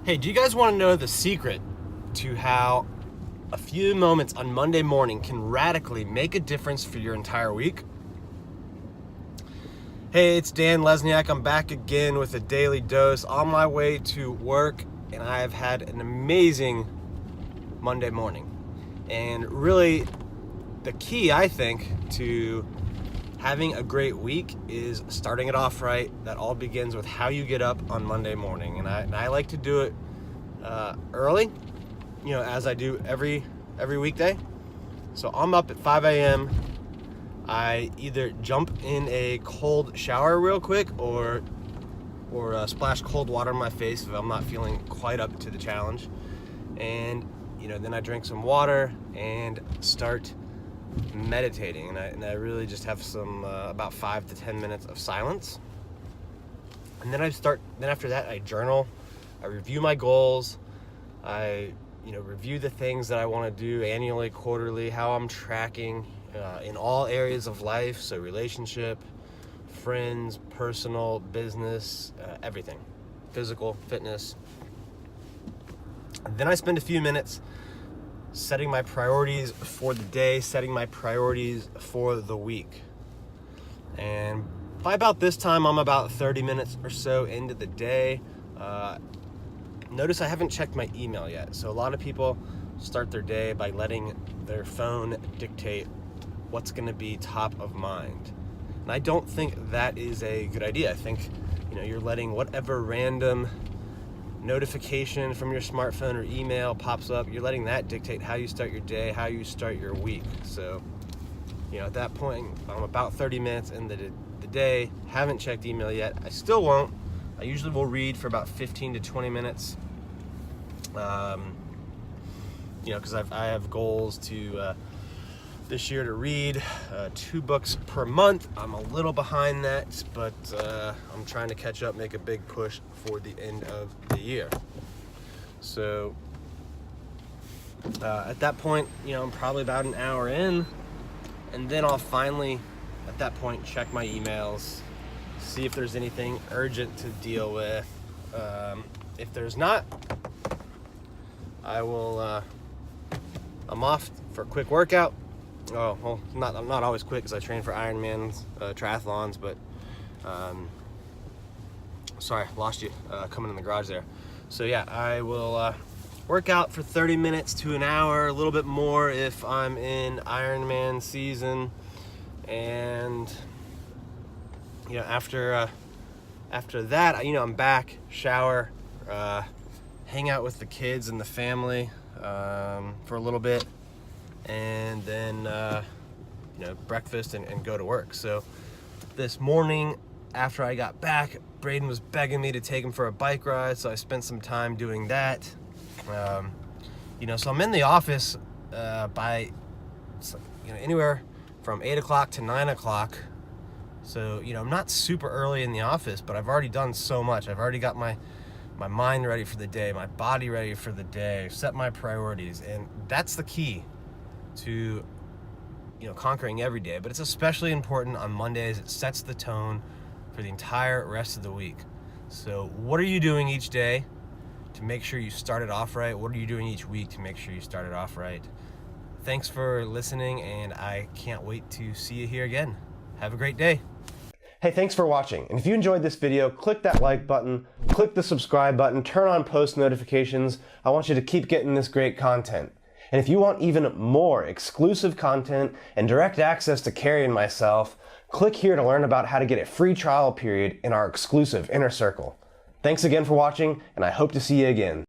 Hey, do you guys want to know the secret to how a few moments on Monday morning can radically make a difference for your entire week? Hey, it's Dan Lesniak. I'm back again with a daily dose on my way to work, and I have had an amazing Monday morning. And really, the key, I think, to having a great week is starting it off right. That all begins with how you get up on Monday morning, and I like to do it early, as I do every weekday. So I'm up at 5 a.m. I either jump in a cold shower real quick or splash cold water on my face if I'm not feeling quite up to the challenge, and then I drink some water and start meditating, and I really just have some about 5 to 10 minutes of silence, and then after that I journal. I review my goals. I review the things that I want to do annually, quarterly, how I'm tracking in all areas of life, so relationship, friends, personal, business, everything, physical, fitness. And then I spend a few minutes setting my priorities for the day, setting my priorities for the week. And by about this time, I'm about 30 minutes or so into the day. Notice I haven't checked my email yet. So a lot of people start their day by letting their phone dictate what's going to be top of mind. And I don't think that is a good idea. I think, you're letting whatever random notification from your smartphone or email pops up, you're letting that dictate how you start your day, how you start your week. So, at that point, I'm about 30 minutes into the day, haven't checked email yet. I still won't. I usually will read for about 15 to 20 minutes, because I have goals to this year to read 2 books per month. I'm a little behind that, but I'm trying to catch up, make a big push for the end of the year. So at that point, I'm probably about an hour in, and then I'll finally, at that point, check my emails, see if there's anything urgent to deal with. If there's not, I'm off for a quick workout. Oh, well, I'm not always quick because I train for Ironmans, triathlons, but sorry, lost you coming in the garage there. So yeah, I will work out for 30 minutes to an hour, a little bit more if I'm in Ironman season, and after that, I'm back, shower, hang out with the kids and the family for a little bit, and then breakfast and go to work. So this morning after I got back, Braden was begging me to take him for a bike ride, so I spent some time doing that. So I'm in the office by anywhere from 8 o'clock to 9 o'clock. So, I'm not super early in the office, but I've already done so much. I've already got my mind ready for the day, my body ready for the day, set my priorities. And that's the key to, conquering every day. But it's especially important on Mondays. It sets the tone for the entire rest of the week. So what are you doing each day to make sure you start it off right? What are you doing each week to make sure you start it off right? Thanks for listening, and I can't wait to see you here again. Have a great day. Hey, thanks for watching. And if you enjoyed this video, click that like button, click the subscribe button, turn on post notifications. I want you to keep getting this great content. And if you want even more exclusive content and direct access to Carrie and myself, click here to learn about how to get a free trial period in our exclusive Inner Circle. Thanks again for watching, and I hope to see you again.